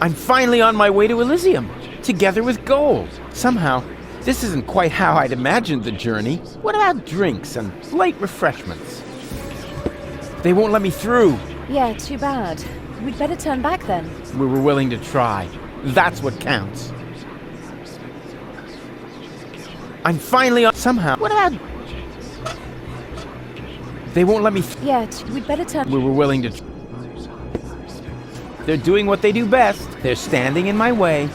I'm finally on my way to Elysium, together with gold. Somehow, this isn't quite how I'd imagined the journey. What about drinks and light refreshments? They won't let me through. Yeah, too bad. We'd better turn back then. We were willing to try. That's what counts. I'm finally on... Somehow... What about... They won't let me... Yeah, we'd better turn... We were willing to... They're doing what they do best. They're standing in my way.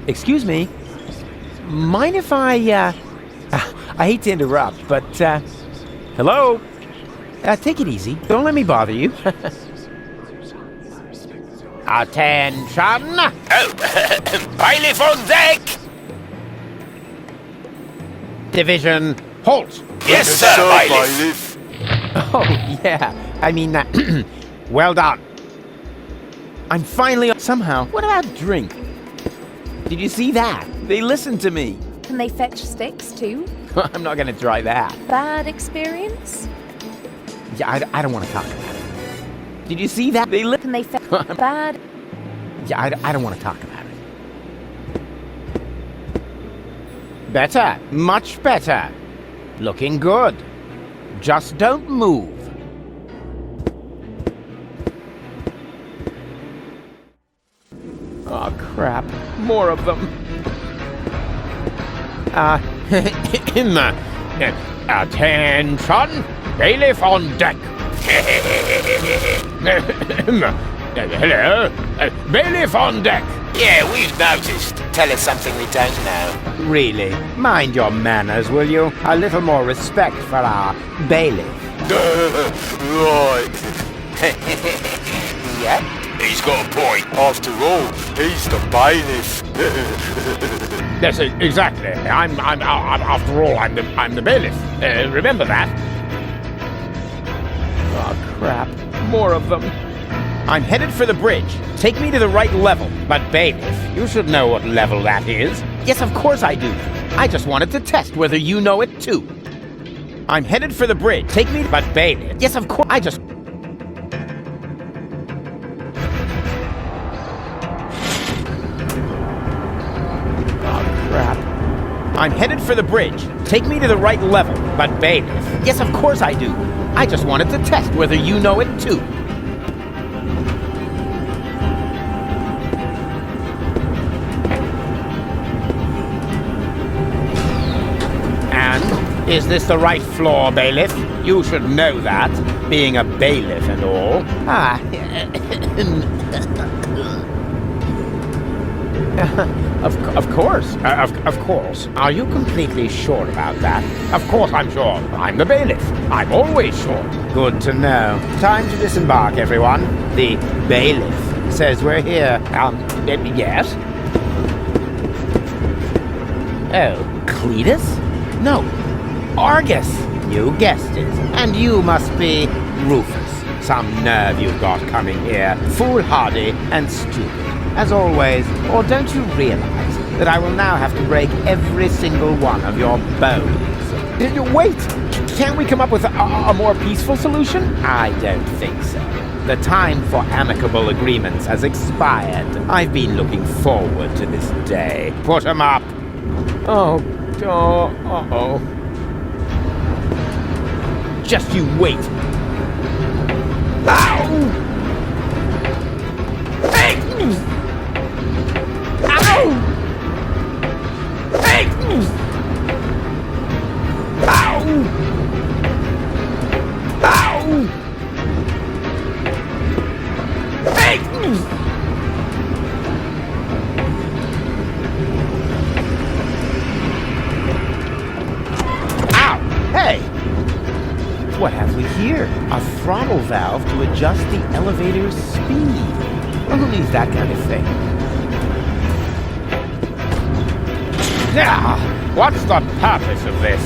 Excuse me. Mind if I hate to interrupt, but, hello? Take it easy. Don't let me bother you. Attention! Oh, bailiff on deck! Division, halt! Yes, sir, bailiff. Oh, yeah. I mean, well done. I'm finally... Somehow... What about drink? Did you see that? They listened to me. Can they fetch sticks too? I'm not gonna try that. Bad experience? Yeah, I don't want to talk about it. Did you see that? They Can they fetch... Bad... Yeah, I don't want to talk about it. Better. Much better. Looking good. Just don't move. Oh, crap. More of them. Attention! Bailiff on deck! Hello? Bailiff on deck! Yeah, we've noticed. Tell us something we don't know. Really? Mind your manners, will you? A little more respect for our bailiff. Right. Yeah? He's got a point. After all, he's the bailiff. Yes, exactly. After all, I'm the bailiff. Remember that? Oh, crap. More of them. I'm headed for the bridge. Take me to the right level. But bailiff, you should know what level that is. Yes, of course I do. I just wanted to test whether you know it too. I'm headed for the bridge. Take me... But bailiff... Yes, of course... I just... Oh, crap. I'm headed for the bridge. Take me to the right level. But bailiff... Yes, of course I do. I just wanted to test whether you know it too. Is this the right floor, bailiff? You should know that, being a bailiff and all. Ah. Of course. Of course. Are you completely sure about that? Of course I'm sure. I'm the bailiff. I'm always sure. Good to know. Time to disembark, everyone. The bailiff says we're here. Yes? Oh, Cletus? No. Argus! You guessed it. And you must be Rufus. Some nerve you've got coming here. Foolhardy and stupid. As always. Or don't you realize that I will now have to break every single one of your bones? Wait! Can't we come up with a more peaceful solution? I don't think so. The time for amicable agreements has expired. I've been looking forward to this day. Put 'em up! Uh-oh. Just you wait. Ow! Hey! Ow! Hey! Ow! Ow! Hey! Ow! Hey! What have we here? A throttle valve to adjust the elevator's speed. Well, who needs that kind of thing? Now, what's the purpose of this?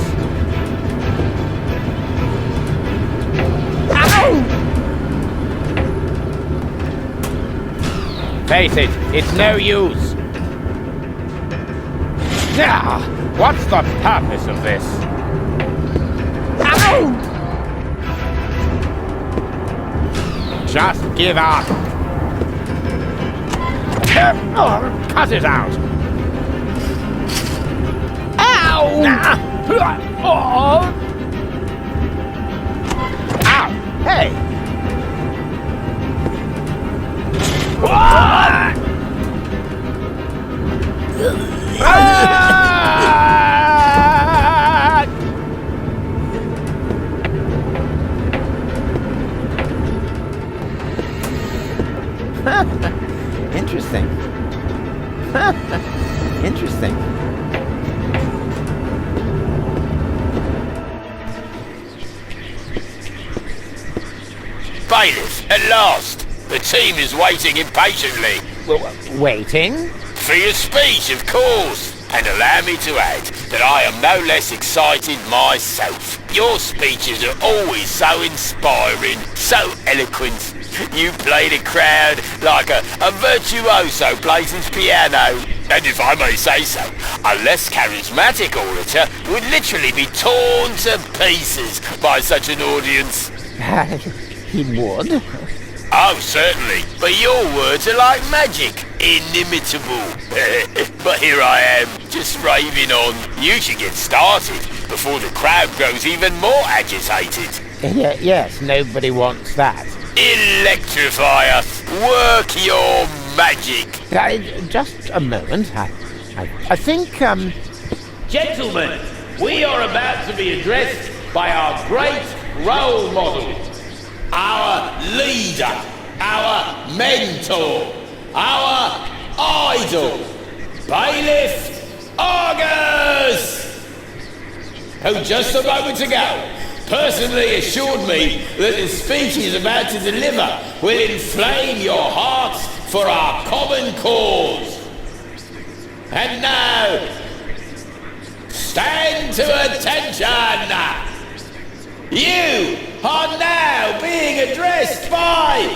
Ow! Face it, it's no use. Now, what's the purpose of this? Ow! just give up. Cut it out. Ow! Ow! Hey! Interesting. Interesting. Bailiff, at last! The team is waiting impatiently. Waiting? For your speech, of course. And allow me to add that I am no less excited myself. Your speeches are always so inspiring, so eloquent. You play the crowd like a virtuoso plays his piano. And if I may say so, a less charismatic orator would literally be torn to pieces by such an audience. He would? Oh, certainly. But your words are like magic. Inimitable. But here I am, just raving on. You should get started before the crowd grows even more agitated. Yes, nobody wants that. Electrify us. Work your magic. Just a moment. I think, Gentlemen, we are about to be addressed by our great role model, our leader, our mentor, our idol, Bailiff Argus, who just a moment ago personally assured me that the speech he's about to deliver will inflame your hearts for our common cause. And now, stand to attention! You are now being addressed by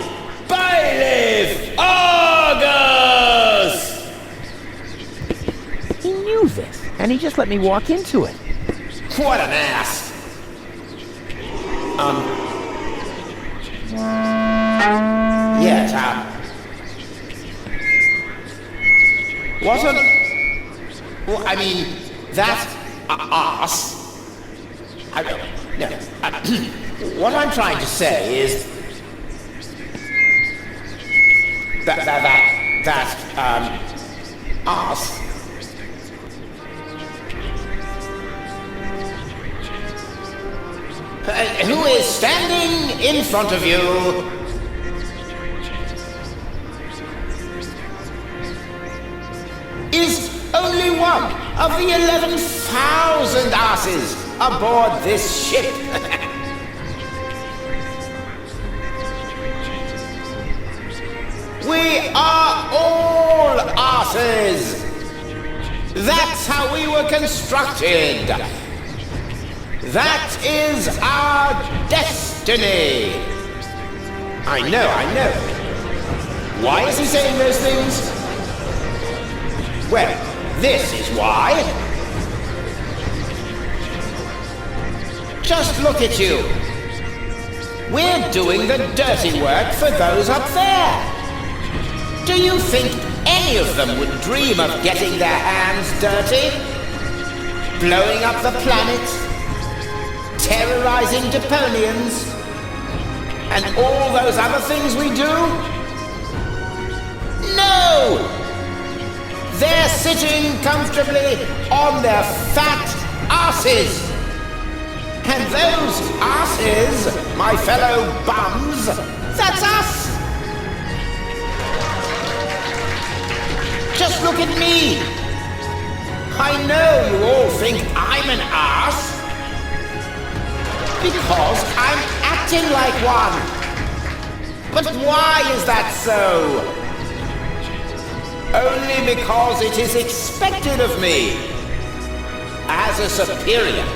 Bailiff Argus! he knew this, and he just let me walk into it. What an ass! Yes, what an... Well, I mean, that ass... I don't know. What I'm trying to say is... That ass... who is standing in front of you is only one of the 11,000 asses aboard this ship. We are all asses. That's how we were constructed. That is our destiny. I know. Why is he saying those things? Well, this is why. Just look at you. We're doing the dirty work for those up there. Do you think any of them would dream of getting their hands dirty? Blowing up the planet? Terrorizing Deponians? And all those other things we do? No! They're sitting comfortably on their fat asses. And those asses, my fellow bums, that's us! Just look at me! I know you all think I'm an ass. Because I'm acting like one. But why is that so? Only because it is expected of me. As a superior,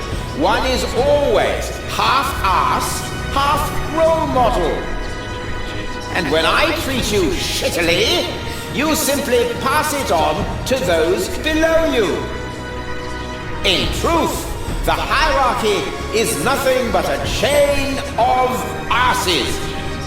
one is always half ass, half role model. And when I treat you shittily, you simply pass it on to those below you. In truth, the hierarchy is nothing but a chain of asses.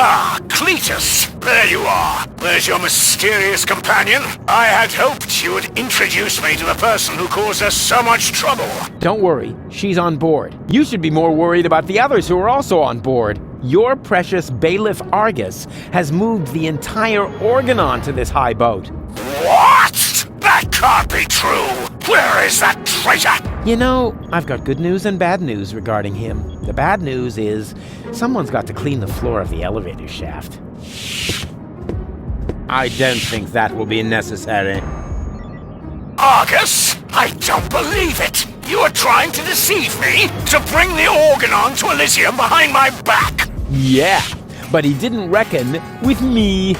Ah, Cletus! There you are. There's your mysterious companion. I had hoped you would introduce me to the person who caused us so much trouble. Don't worry, she's on board. You should be more worried about the others who are also on board. Your precious bailiff Argus has moved the entire Organon to this high boat. What? That can't be true. Where is that traitor? You know, I've got good news and bad news regarding him. The bad news is someone's got to clean the floor of the elevator shaft. I don't think that will be necessary. Argus? I don't believe it. You are trying to deceive me to bring the Organon to Elysium behind my back. Yeah, but he didn't reckon with me.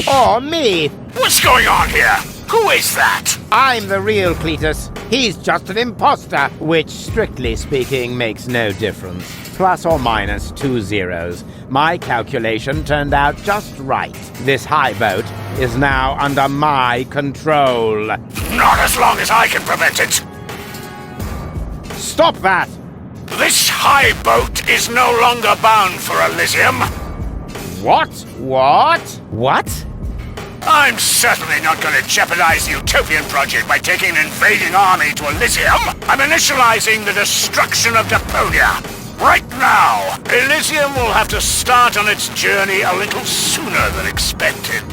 Oh, me? What's going on here? Who is that? I'm the real Cletus. He's just an imposter, which, strictly speaking, makes no difference. Plus or minus 2 zeros. My calculation turned out just right. This high boat is now under my control. Not as long as I can prevent it. Stop that! This high boat is no longer bound for Elysium. What? What? What? I'm certainly not going to jeopardize the Utopian project by taking an invading army to Elysium. I'm initializing the destruction of Deponia. Right now, Elysium will have to start on its journey a little sooner than expected.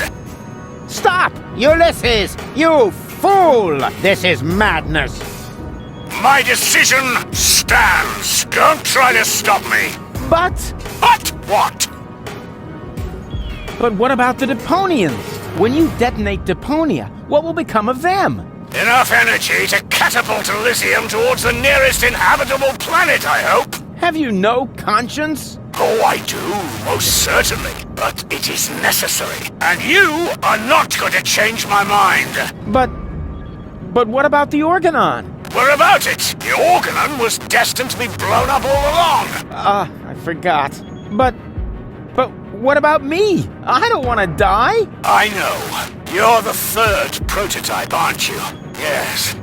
Stop! Ulysses! You fool! This is madness! My decision stands. Don't try to stop me. But What? what about the Deponians? When you detonate Deponia, what will become of them? Enough energy to catapult Elysium towards the nearest inhabitable planet, I hope. Have you no conscience? Oh, I do, most certainly. But it is necessary. And you are not going to change my mind. But what about the Organon? What about it? The Organon was destined to be blown up all along. I forgot. But what about me? I don't want to die. I know. You're the third prototype, aren't you? Yes.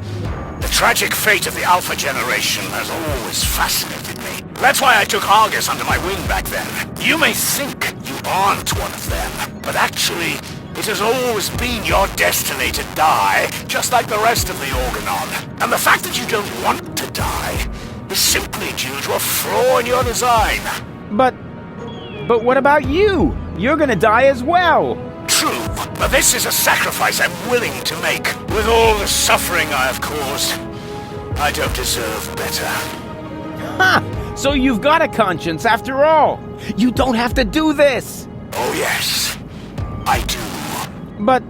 The tragic fate of the Alpha generation has always fascinated me. That's why I took Argus under my wing back then. You may think you aren't one of them, but actually, it has always been your destiny to die, just like the rest of the Organon. And the fact that you don't want to die is simply due to a flaw in your design. But what about you? You're gonna die as well. True, but this is a sacrifice I'm willing to make. With all the suffering I have caused, I don't deserve better. Ha! So you've got a conscience after all. You don't have to do this. Oh yes, I do. But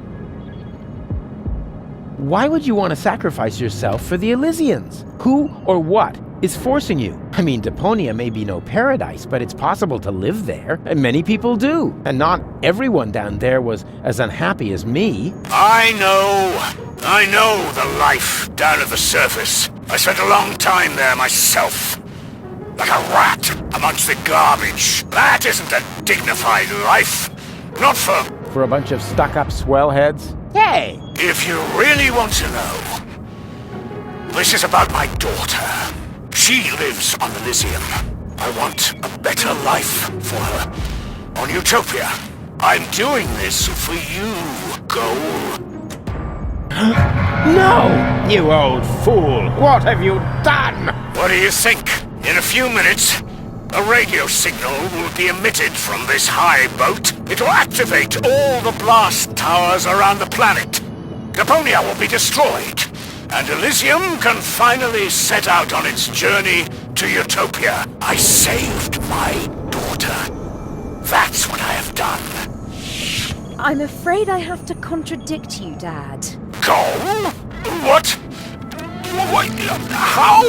why would you want to sacrifice yourself for the Elysians? Who or what is forcing you? I mean, Deponia may be no paradise, but it's possible to live there, and many people do. And not everyone down there was as unhappy as me. I know the life down at the surface. I spent a long time there myself. Like a rat amongst the garbage. That isn't a dignified life. Not for a bunch of stuck-up swellheads? Hey! If you really want to know, this is about my daughter. She lives on Elysium. I want a better life for her. On Utopia. I'm doing this for you, Goal. No! You old fool! What have you done? What do you think? In a few minutes, a radio signal will be emitted from this high boat. It will activate all the blast towers around the planet. Deponia will be destroyed, and Elysium can finally set out on its journey to Utopia. I saved my daughter. That's what I have done. I'm afraid I have to contradict you, Dad. Go? What? How?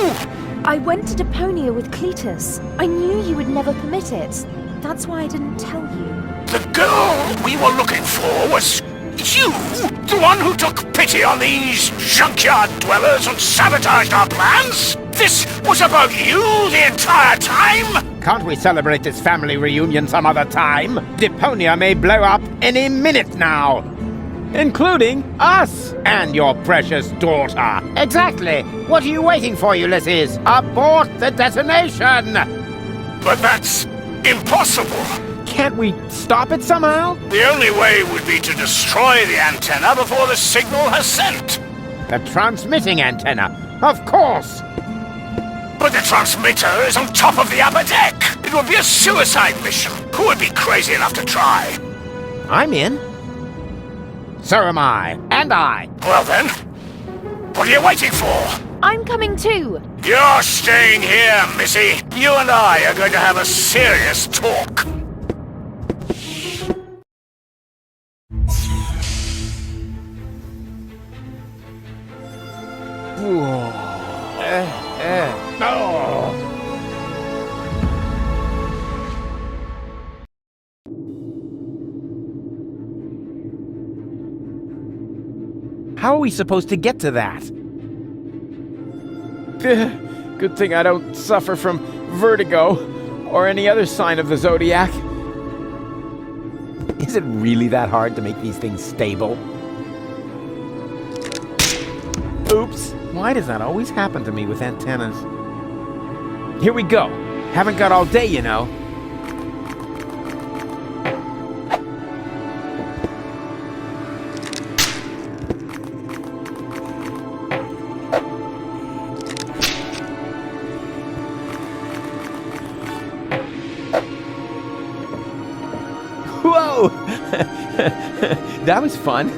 I went to Deponia with Cletus. I knew you would never permit it. That's why I didn't tell you. The girl we were looking for was you? The one who took pity on these junkyard dwellers and sabotaged our plans? This was about you the entire time? Can't we celebrate this family reunion some other time? Deponia may blow up any minute now. Including us and your precious daughter. Exactly. What are you waiting for, Ulysses? Abort the detonation! But that's impossible. Can't we stop it somehow? The only way would be to destroy the antenna before the signal has sent. The transmitting antenna, of course! But the transmitter is on top of the upper deck. It would be a suicide mission. Who would be crazy enough to try? I'm in. So am I. And I. Well then, what are you waiting for? I'm coming too. You're staying here, Missy. You and I are going to have a serious talk. How are we supposed to get to that? Good thing I don't suffer from vertigo or any other sign of the zodiac. Is it really that hard to make these things stable? Oops. Why does that always happen to me with antennas? Here we go. Haven't got all day, you know. Whoa! That was fun.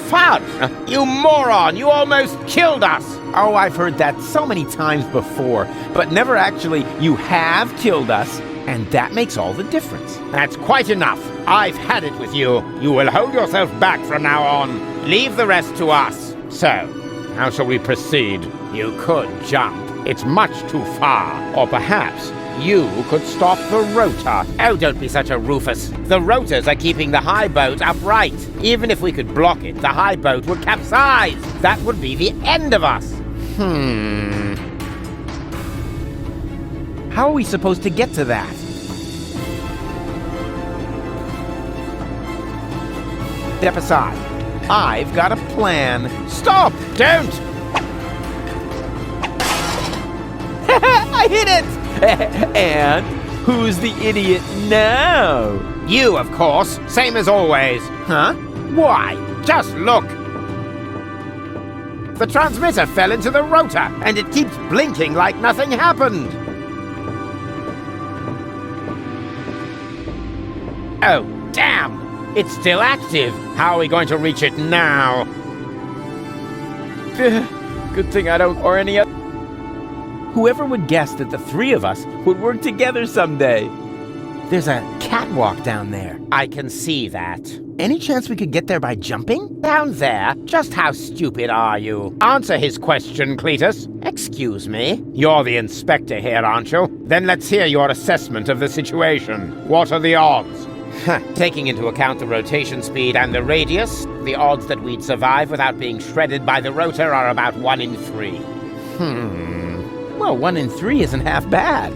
Fun? You moron! You almost killed us! Oh, I've heard that so many times before, but never actually, you have killed us, and that makes all the difference. That's quite enough. I've had it with you. You will hold yourself back from now on. Leave the rest to us. So, how shall we proceed? You could jump. It's much too far. Or perhaps you could stop the rotor. Oh, don't be such a Rufus. The rotors are keeping the high boat upright. Even if we could block it, the high boat would capsize. That would be the end of us. How are we supposed to get to that? Step aside. I've got a plan. Stop! Don't! I hit it! And who's the idiot now? You, of course. Same as always. Huh? Why? Just look. The transmitter fell into the rotor, and it keeps blinking like nothing happened. Oh, damn! It's still active. How are we going to reach it now? Good thing I don't, or any other. Whoever would guess that the three of us would work together someday? There's a catwalk down there. I can see that. Any chance we could get there by jumping? Down there? Just how stupid are you? Answer his question, Cletus. Excuse me? You're the inspector here, aren't you? Then let's hear your assessment of the situation. What are the odds? Taking into account the rotation speed and the radius, the odds that we'd survive without being shredded by the rotor are about 1 in 3. Well, 1 in 3 isn't half bad.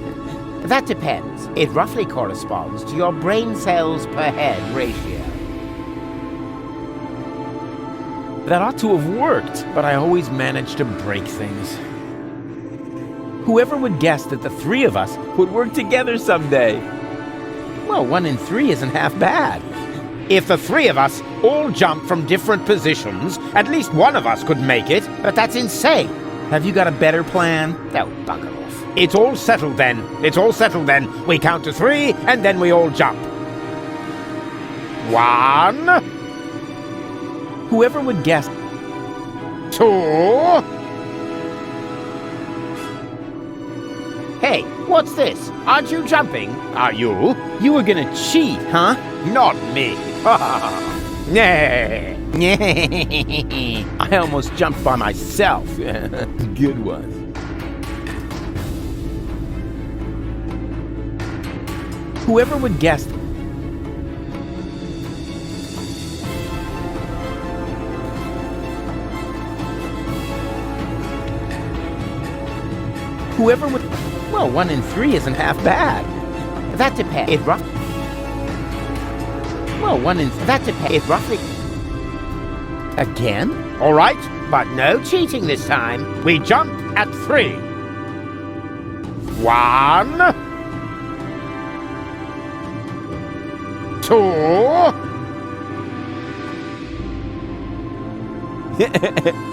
That depends. It roughly corresponds to your brain cells per head ratio. That ought to have worked, but I always manage to break things. Whoever would guess that the three of us would work together someday? Well, 1 in 3 isn't half bad. If the three of us all jump from different positions, at least one of us could make it, but that's insane. Have you got a better plan? Oh, bugger off. It's all settled then. It's all settled then. We count to 3, and then we all jump. 1. Whoever would guess. 2. Hey, what's this? Aren't you jumping? Are you? You were gonna cheat, huh? Not me. I almost jumped by myself. Good one. Whoever would guess. Whoever would. Well, 1 in 3 isn't half bad. That depends. It roughly. Well, 1 in. That depends. It roughly. Again? All right, but no cheating this time. We jump at 3. 1. 2.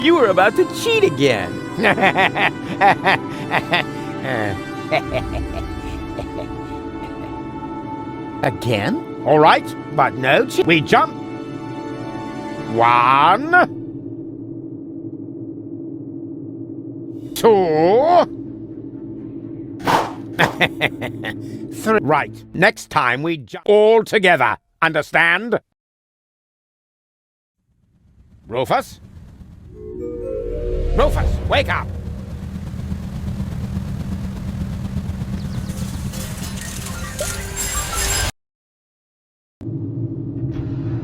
You were about to cheat again. Again? All right, but no. We jump. 1, 2. 3. Right. Next time we jump all together. Understand? Rufus? Rufus, wake up!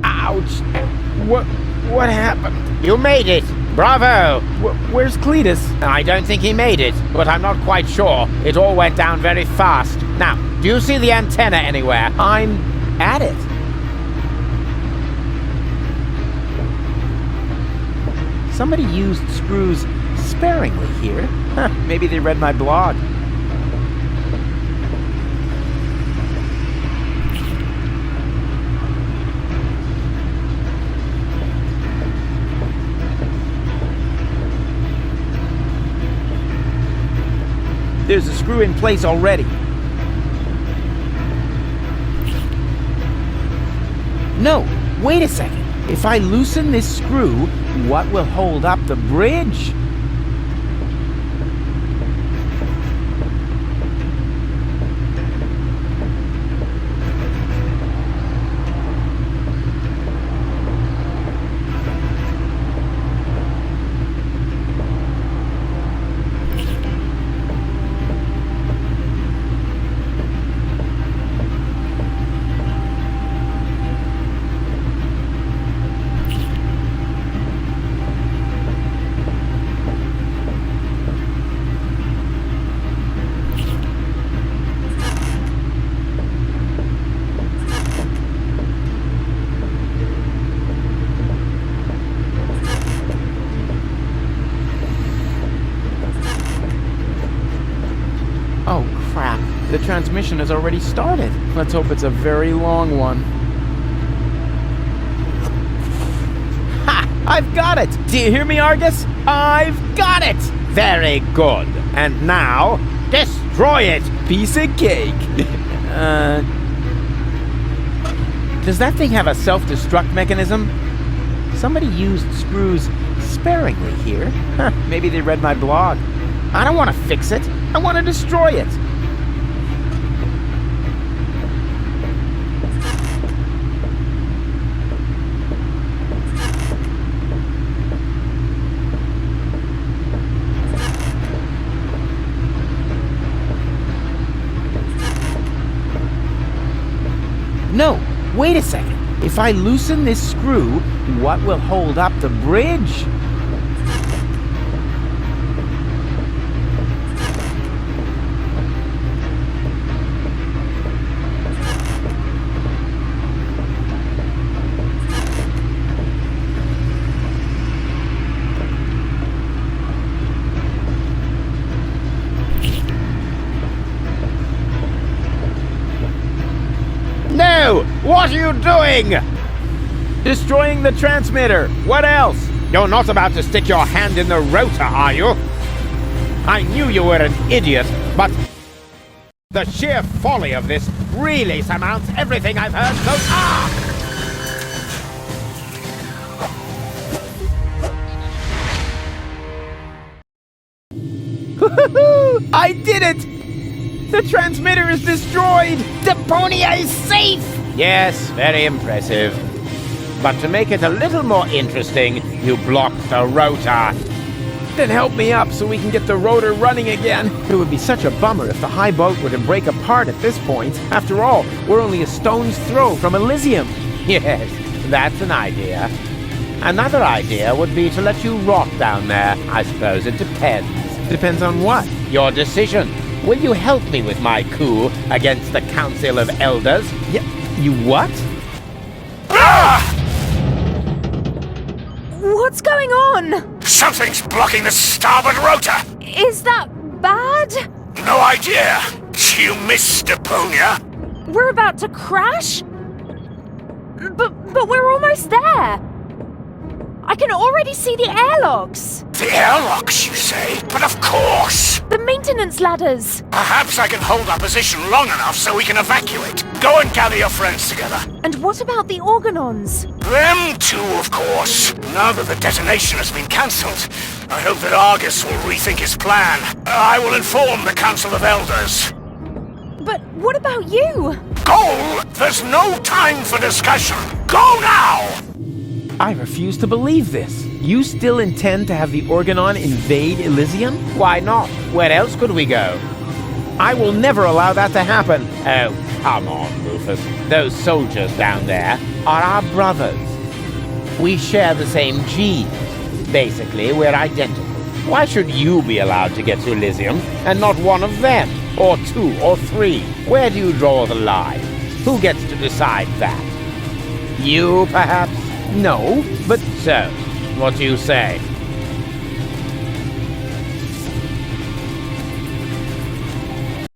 Ouch! What happened? You made it! Bravo! Where's Cletus? I don't think he made it, but I'm not quite sure. It all went down very fast. Now, do you see the antenna anywhere? I'm at it. Somebody used screws sparingly here. Huh, maybe they read my blog. There's a screw in place already. No, wait a second. If I loosen this screw, what will hold up the bridge? Oh, crap. The transmission has already started. Let's hope it's a very long one. Ha! I've got it! Do you hear me, Argus? I've got it! Very good. And now, destroy it! Piece of cake. Does that thing have a self-destruct mechanism? Somebody used screws sparingly here. Huh, maybe they read my blog. I don't want to fix it. I want to destroy it. No, wait a second. If I loosen this screw, what will hold up the bridge? No! What are you doing? Destroying the transmitter. What else? You're not about to stick your hand in the rotor, are you? I knew you were an idiot, but the sheer folly of this really surmounts everything I've heard so far! I did it! The transmitter is destroyed! Deponia is safe! Yes, very impressive. But to make it a little more interesting, you blocked the rotor. Then help me up so we can get the rotor running again. It would be such a bummer if the high boat were to break apart at this point. After all, we're only a stone's throw from Elysium. Yes, that's an idea. Another idea would be to let you rot down there. I suppose it depends. Depends on what? Your decision. Will you help me with my coup against the Council of Elders? Yeah, you what? What's going on? Something's blocking the starboard rotor! Is that bad? No idea! You missed Deponia! We're about to crash? But we're almost there. I can already see the airlocks. The airlocks, you say? But of course! The maintenance ladders. Perhaps I can hold our position long enough so we can evacuate. Go and gather your friends together. And what about the Organons? Them too, of course. Now that the detonation has been cancelled, I hope that Argus will rethink his plan. I will inform the Council of Elders. But what about you? Go! There's no time for discussion. Go now! I refuse to believe this. You still intend to have the Organon invade Elysium? Why not? Where else could we go? I will never allow that to happen. Oh, come on, Rufus. Those soldiers down there are our brothers. We share the same genes. Basically, we're identical. Why should you be allowed to get to Elysium and not one of them? Or two or three? Where do you draw the line? Who gets to decide that? You, perhaps? No, but So, what do you say?